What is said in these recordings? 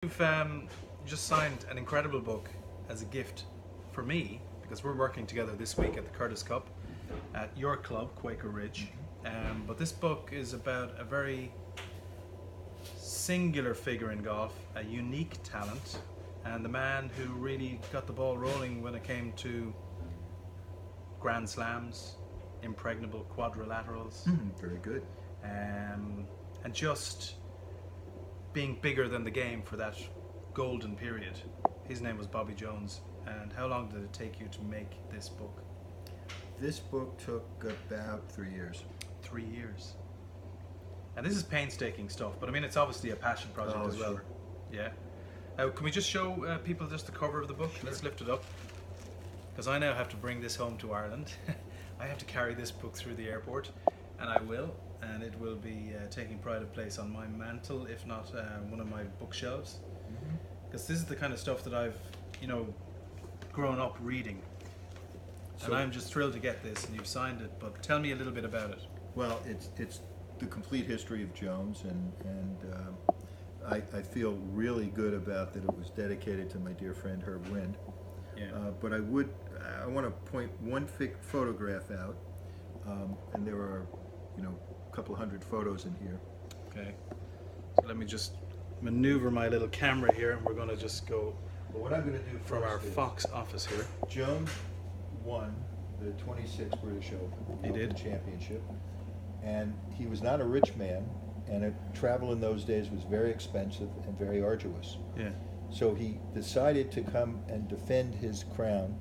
You've just signed an incredible book as a gift for me, because we're working together this week at the Curtis Cup at your club, Quaker Ridge. But this book is about a very singular figure in golf, a unique talent, and the man who really got the ball rolling when it came to Grand Slams, impregnable quadrilaterals. Very good. And just being bigger than the game for that golden period. His name was Bobby Jones. And how long did it take you to make this book? This book took about 3 years. 3 years. And this is painstaking stuff, but I mean, it's obviously a passion project as well. Sure. Yeah. Can we just show people just the cover of the book? Sure. Let's lift it up. Because I now have to bring this home to Ireland. I have to carry this book through the airport, and I will. And it will be taking pride of place on my mantle, if not one of my bookshelves. Because this is the kind of stuff that I've, grown up reading. And I'm just thrilled to get this, and you've signed it. But tell me a little bit about it. Well, it's the complete history of Jones, and I feel really good about that it was dedicated to my dear friend Herb Wind. Yeah. But I want to point one photograph out, and there are, a couple hundred photos in here. Okay. So let me just maneuver my little camera here, and we're going to just go But what I'm going to do from our first is Fox office here. Jones won the 26th British Open. He did. Championship. And he was not a rich man, and travel in those days was very expensive and very arduous. Yeah. So he decided to come and defend his crown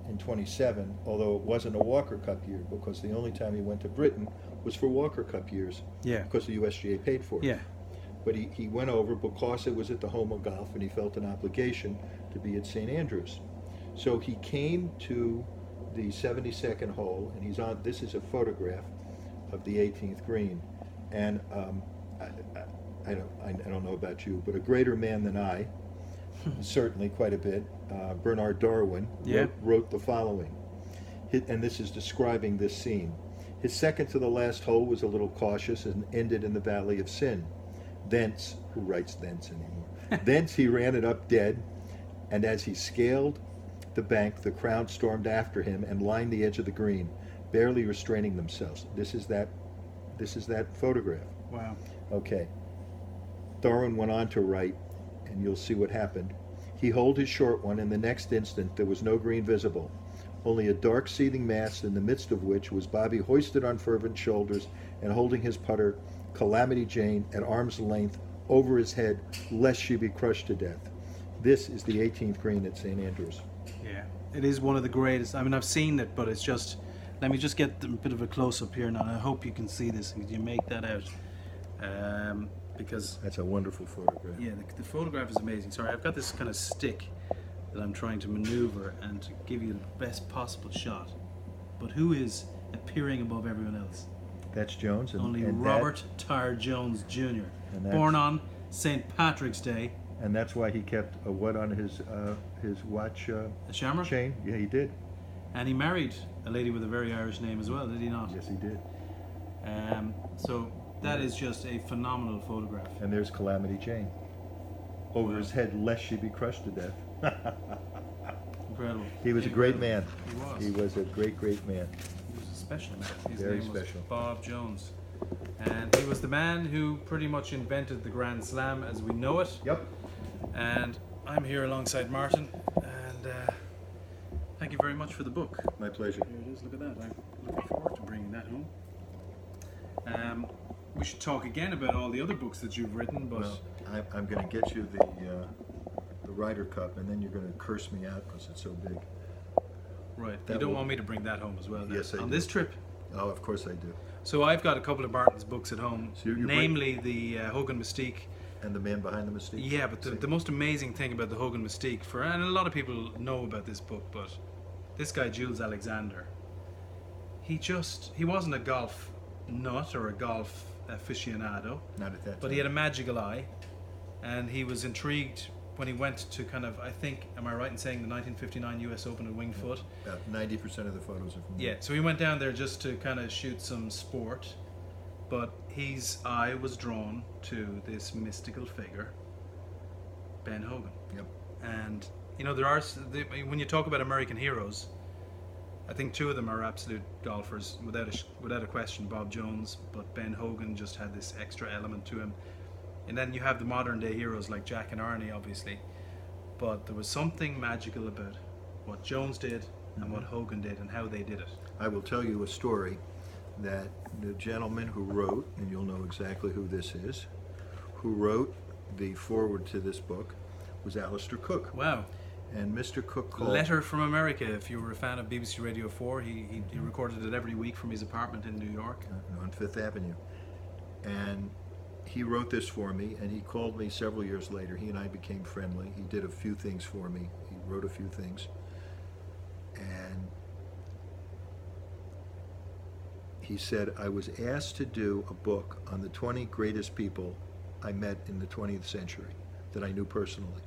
in 27, although it wasn't a Walker Cup year, because the only time he went to Britain was for Walker Cup years. Yeah. Because the USGA paid for it. Yeah. But he went over because it was at the home of golf, and he felt an obligation to be at St. Andrews. So he came to the 72nd hole, and he's on. This is a photograph of the 18th green, and I don't know about you, but a greater man than I, certainly quite a bit, Bernard Darwin, wrote the following, and this is describing this scene. His second to the last hole was a little cautious and ended in the Valley of Sin. Thence, who writes thence anymore? Thence he ran it up dead, and as he scaled the bank, the crowd stormed after him and lined the edge of the green, barely restraining themselves. This is that photograph. Wow. Okay. Darwin went on to write, and you'll see what happened. He holed his short one, and the next instant there was no green visible, only a dark seething mass, in the midst of which was Bobby hoisted on fervent shoulders and holding his putter, Calamity Jane, at arm's length over his head, lest she be crushed to death. This is the 18th green at St. Andrews. Yeah, it is one of the greatest. I mean, I've seen it, but it's just, let me just get a bit of a close-up here now. I hope you can see this and you make that out. Because that's a wonderful photograph. Yeah, the photograph is amazing. Sorry, I've got this kind of stick that I'm trying to maneuver and to give you the best possible shot. But who is appearing above everyone else? That's Jones. Only Robert Tyre Jones Jr., born on St. Patrick's Day. And that's why he kept a what on his watch? A shamrock? Chain? Yeah, he did. And he married a lady with a very Irish name as well, did he not? Yes, he did. So that is just a phenomenal photograph. And there's Calamity Jane. Over his head, lest she be crushed to death. Incredible. He was a great man. He was. He was a great, great man. He was a special man. His Very name was special. Bob Jones. And he was the man who pretty much invented the Grand Slam as we know it. Yep. And I'm here alongside Martin. And thank you very much for the book. My pleasure. Here it is. Look at that. I'm looking forward to bringing that home. We should talk again about all the other books that you've written, but well, I'm going to get you the Ryder Cup, and then you're going to curse me out because it's so big. Right. You don't want me to bring that home as well? Yes, I do. On this trip? Oh, of course I do. So I've got a couple of Martin's books at home, So namely the Hogan Mystique. And the man behind the mystique? Yeah, but the most amazing thing about the Hogan Mystique, and a lot of people know about this book, but this guy, Jules Alexander, he wasn't a golf nut or a golf aficionado. Not at that time. But he had a magical eye, and he was intrigued when he went to kind of, I think, am I right in saying the 1959 US Open at Winged Foot? About 90% of the photos are from there. Yeah, so he went down there just to kind of shoot some sport, but his eye was drawn to this mystical figure Ben Hogan. Yep. And you know, there are when you talk about American heroes, I think two of them are absolute golfers without a question. Bob Jones, but Ben Hogan just had this extra element to him. And then you have the modern day heroes like Jack and Arnie, obviously. But there was something magical about what Jones did and what Hogan did and how they did it. I will tell you a story that the gentleman who wrote, and you'll know exactly who this is, who wrote the foreword to this book was Alistair Cooke. Wow. And Mr. Cooke called... Letter from America, if you were a fan of BBC Radio 4, he recorded it every week from his apartment in New York. On Fifth Avenue. And he wrote this for me, and he called me several years later. He and I became friendly. He did a few things for me. He wrote a few things. And he said, I was asked to do a book on the 20 greatest people I met in the 20th century that I knew personally.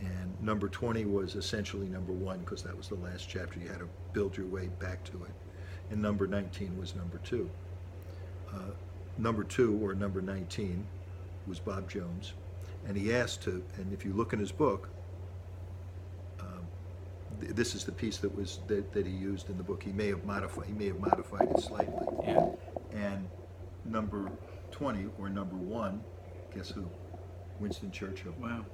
And number 20 was essentially number 1, because that was the last chapter. You had to build your way back to it. And number 19 was number 2. Number 2, or number 19, was Bob Jones. And he asked to, and if you look in his book, this is the piece that he used in the book. He may have modified it slightly. Yeah. And number 20, or number 1, guess who? Winston Churchill. Wow.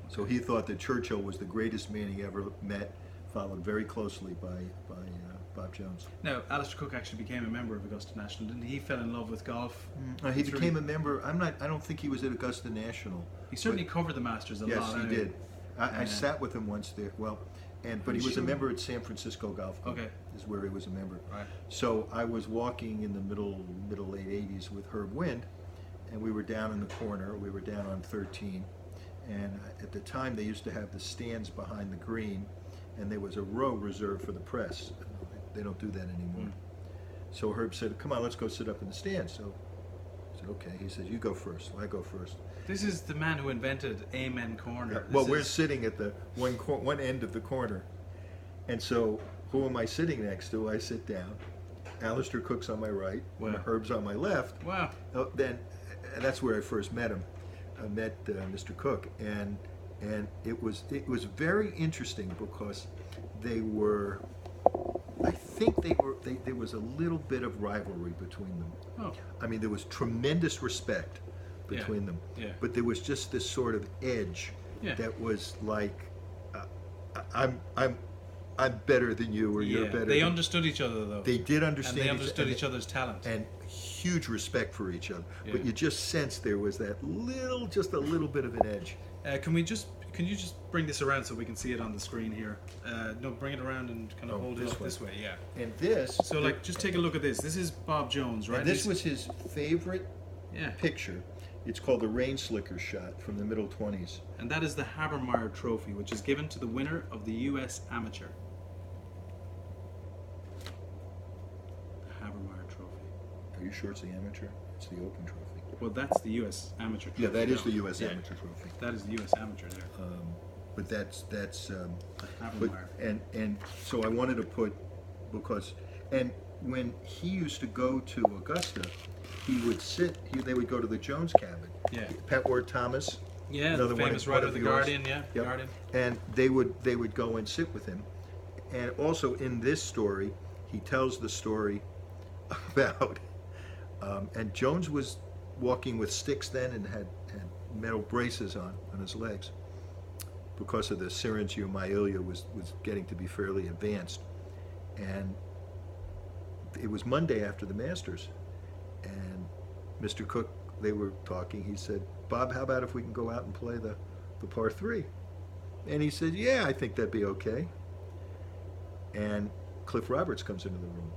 So he thought that Churchill was the greatest man he ever met, followed very closely by Bob Jones. Now, Alistair Cooke actually became a member of Augusta National, didn't he? He fell in love with golf. He became a member. I don't think he was at Augusta National. He certainly covered the Masters a lot. Yes, he did. I sat with him once there. Well, but he was a member at San Francisco Golf Club. Okay. Is where he was a member. Right. So I was walking in the middle late 80s with Herb Wind, and we were down in the corner. We were down on 13. And at the time, they used to have the stands behind the green, and there was a row reserved for the press. They don't do that anymore. So Herb said, come on, let's go sit up in the stands. So I said, okay. He said, you go first. So I go first. This is the man who invented Amen Corner. Well, we're sitting at the one end of the corner. And so who am I sitting next to? I sit down. Alistair Cooke's on my right. Wow. And Herb's on my left. Wow. And that's where I first met him. I met Mr. Cooke, and it was very interesting because they were, I think there was a little bit of rivalry between them. Oh. I mean, there was tremendous respect between them, but there was just this sort of edge that was like, I'm better than you, or you're better. They understood each other, though. They did understand. And they understood each other's talent. And huge respect for each other. But you just sensed there was that just a little bit of an edge. Can you just bring this around so we can see it on the screen here? No, bring it around and kind of hold it up this way. Yeah. And this. So, like, just take a look at this. This is Bob Jones, right? And this was his favorite picture. It's called the Rain Slicker shot from the middle 20s. And that is the Habermeyer Trophy, which is given to the winner of the U.S. Amateur. Are you sure it's the amateur? It's the Open Trophy. Well, that's the U.S. Amateur Trophy. Yeah, that is the U.S. Amateur Trophy. That is the U.S. Amateur there. But that's Habermeyer. And so I wanted to put, because, and when he used to go to Augusta, he would they would go to the Jones cabin. Yeah. Pat Ward Thomas. Yeah, the famous writer of The Guardian. Yeah, yep. Guardian. And they would go and sit with him. And also in this story, he tells the story about. And Jones was walking with sticks then and had metal braces on his legs because of the syringomyelia was getting to be fairly advanced. And it was Monday after the Masters. And Mr. Cooke, they were talking. He said, Bob, how about if we can go out and play the par 3? And he said, yeah, I think that'd be okay. And Cliff Roberts comes into the room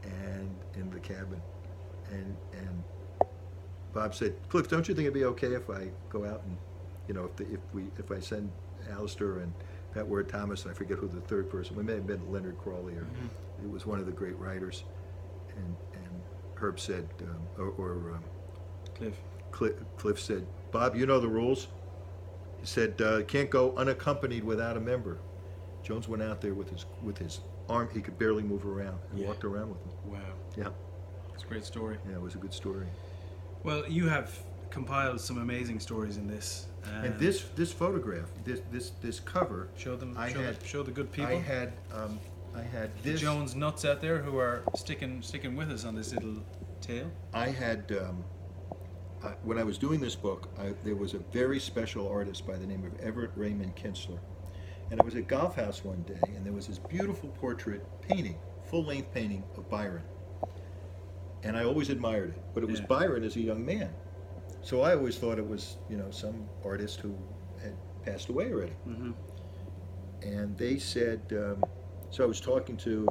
and in the cabin. And Bob said, Cliff, don't you think it'd be okay if I go out and, if I send Alistair and Pat Ward Thomas, and I forget who the third person, we may have been Leonard Crawley, or it was one of the great writers. And Herb said, Cliff said, Bob, you know the rules. He said, can't go unaccompanied without a member. Jones went out there with his arm, he could barely move around, and walked around with him. Wow. Yeah. It's a great story. Yeah, it was a good story. Well, you have compiled some amazing stories in this. And this photograph, this cover, Show them. I show, had- show the good people. I had the this. Jones nuts out there who are sticking with us on this little tale. I had when I was doing this book, there was a very special artist by the name of Everett Raymond Kessler, and I was at Golf House one day, and there was this beautiful portrait painting, full-length painting of Byron, and I always admired it. But it was Byron as a young man, so I always thought it was some artist who had passed away already. Mm-hmm. And they said, so I was talking to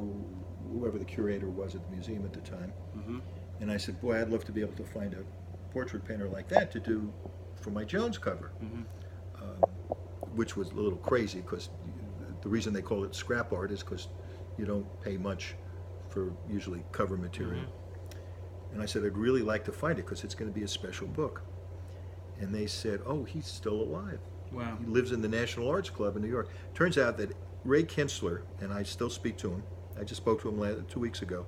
whoever the curator was at the museum at the time, Mm-hmm. and I said, boy, I'd love to be able to find a portrait painter like that to do for my Jones cover, Mm-hmm. which was a little crazy because the reason they call it scrap art is because you don't pay much for usually cover material. Mm-hmm. And I said, I'd really like to find it because it's going to be a special book. And they said, oh, he's still alive. Wow. He lives in the National Arts Club in New York. Turns out that Ray Kessler, and I still speak to him, I just spoke to him 2 weeks ago,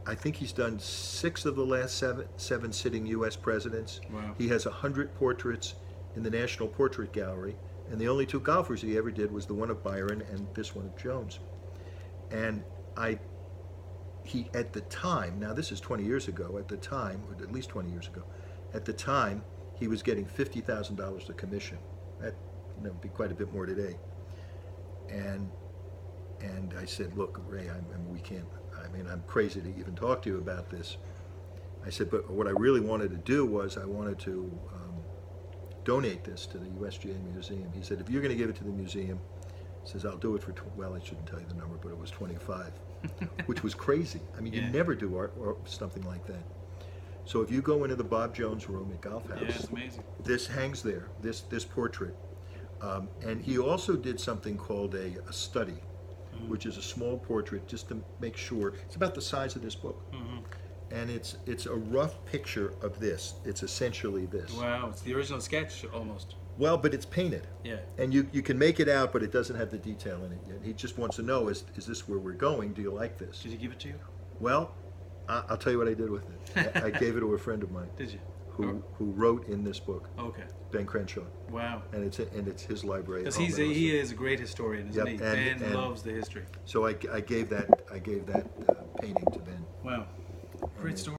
I think he's done 6 of the last seven sitting U.S. presidents. Wow. He has 100 portraits in the National Portrait Gallery, and the only 2 golfers he ever did was the one of Byron and this one of Jones. And he at the time, now this is 20 years ago, at the time, or at least 20 years ago, at the time he was getting $50,000 a commission. That would be quite a bit more today. And I said, look, Ray, I'm crazy to even talk to you about this. I said, but what I really wanted to do was I wanted to donate this to the USGA Museum. He said, if you're going to give it to the museum, he says, I'll do it for, well, I shouldn't tell you the number, but it was 25, which was crazy. I mean, you never do art or something like that. So if you go into the Bob Jones room at Golf House, It's amazing. this hangs there, this portrait. And he also did something called a study, which is a small portrait just to make sure. It's about the size of this book. Mm-hmm. And it's a rough picture of this. It's essentially this. Wow, it's the original sketch almost. Well, but it's painted. Yeah. And you can make it out, but it doesn't have the detail in it yet. He just wants to know, is this where we're going? Do you like this? Did he give it to you? Well, I'll tell you what I did with it. I gave it to a friend of mine Did you? who wrote in this book, Okay. Ben Crenshaw. Wow. And it's his library. Because at home also. he is a great historian, isn't Yep, he? and- Ben loves the history. So I gave that painting to Ben. Wow. Great story.